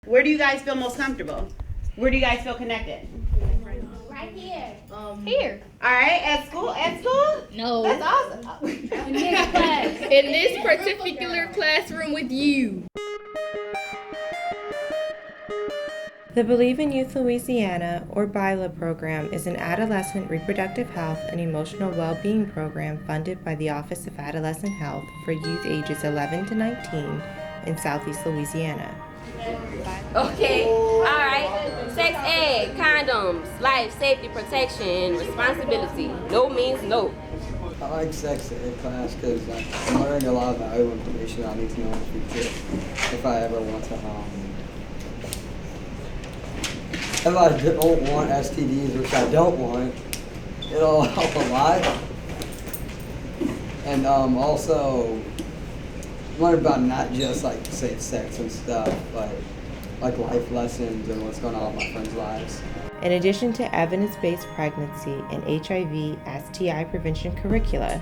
Where do you guys feel most comfortable? Where do you guys feel connected? Right here. Here. All right, at school? At school? No. That's awesome. In this class. In this particular classroom with you. The Believe in Youth Louisiana, or BILA program, is an adolescent reproductive health and emotional well-being program funded by the Office of Adolescent Health for youth ages 11 to 19 in Southeast Louisiana. Okay, all right. Sex ed, condoms, life, safety, protection, responsibility. No means no. I like sex ed class because I'm learning a lot of valuable information I need to know in the future if I ever want to, if I don't want STDs, which I don't want, it'll help a lot. And also learn about not just like safe sex and stuff, but like life lessons and what's going on in my friends' lives. In addition to evidence-based pregnancy and HIV STI prevention curricula,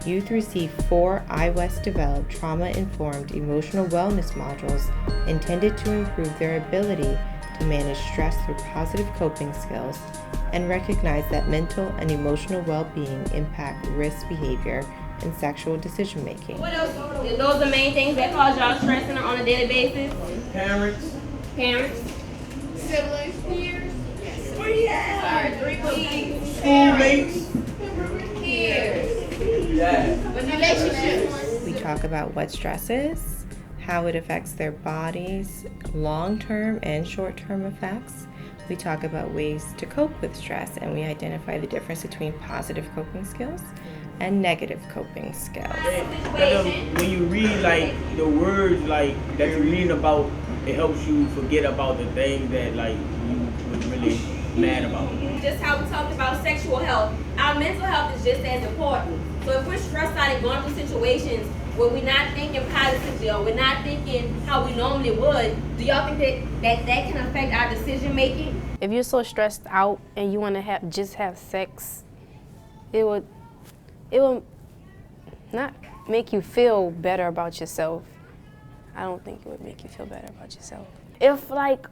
youth receive 4 iWest-developed trauma-informed emotional wellness modules intended to improve their ability to manage stress through positive coping skills and recognize that mental and emotional well-being impact risk behavior and sexual decision-making. What else? Those are the main things that cause y'all stressing on a daily basis? Parents. Siblings. Peers. Oh, yeah. Sorry, 3 weeks. Schoolmates. Peers. Yeah. Relationships. We talk about what stress is, how it affects their bodies, long-term and short-term effects. We talk about ways to cope with stress, and we identify the difference between positive coping skills and negative coping skills. When you read like the words like that you're reading about, it helps you forget about the thing that like you was really mad about. Just how we talked about sexual health, our mental health is just as important. So if we're stressed out and going through situations where we're not thinking positively or we're not thinking how we normally would, do y'all think that can affect our decision making? If you're so stressed out and you want to have sex, it would not make you feel better about yourself. I don't think it would make you feel better about yourself. If like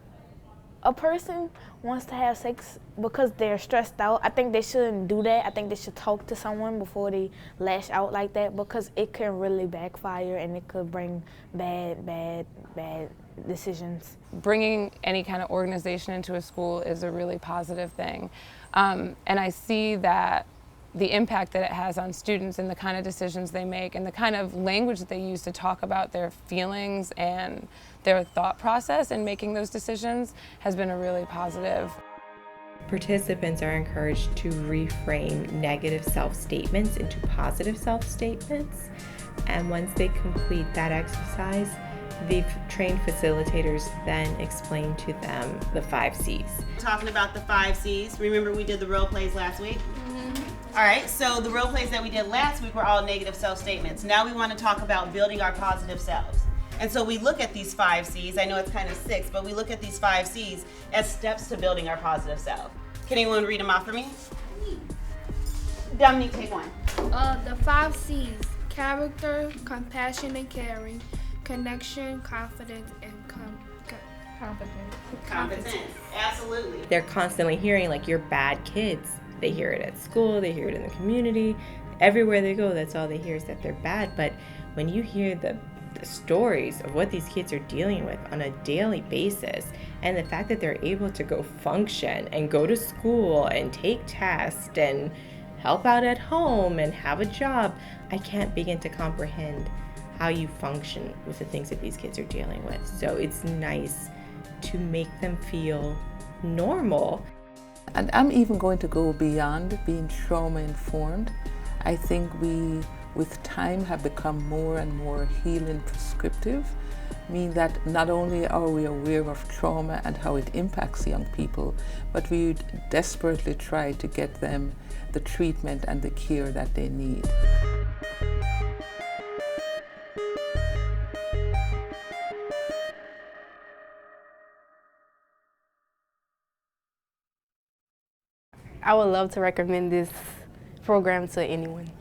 a person wants to have sex because they're stressed out, I think they shouldn't do that. I think they should talk to someone before they lash out like that, because it can really backfire and it could bring bad decisions. Bringing any kind of organization into a school is a really positive thing. And I see that the impact that it has on students and the kind of decisions they make and the kind of language that they use to talk about their feelings and their thought process in making those decisions has been a really positive. Participants are encouraged to reframe negative self-statements into positive self-statements, and once they complete that exercise, the trained facilitators then explain to them the 5 C's. Talking about the 5 C's. Remember we did the role plays last week? All right, so the role plays that we did last week were all negative self-statements. Now we want to talk about building our positive selves. And so we look at these 5 C's. I know it's kind of 6, but we look at these 5 C's as steps to building our positive self. Can anyone read them off for me? Dominique, take one. The 5 C's: character, compassion and caring, connection, confidence, and Competence. Absolutely. They're constantly hearing like you're bad kids. They hear it at school, they hear it in the community. Everywhere they go, that's all they hear is that they're bad. But when you hear the stories of what these kids are dealing with on a daily basis, and the fact that they're able to go function and go to school and take tests and help out at home and have a job, I can't begin to comprehend how you function with the things that these kids are dealing with. So it's nice to make them feel normal. And I'm even going to go beyond being trauma-informed. I think we, with time, have become more and more healing prescriptive, meaning that not only are we aware of trauma and how it impacts young people, but we desperately try to get them the treatment and the care that they need. I would love to recommend this program to anyone.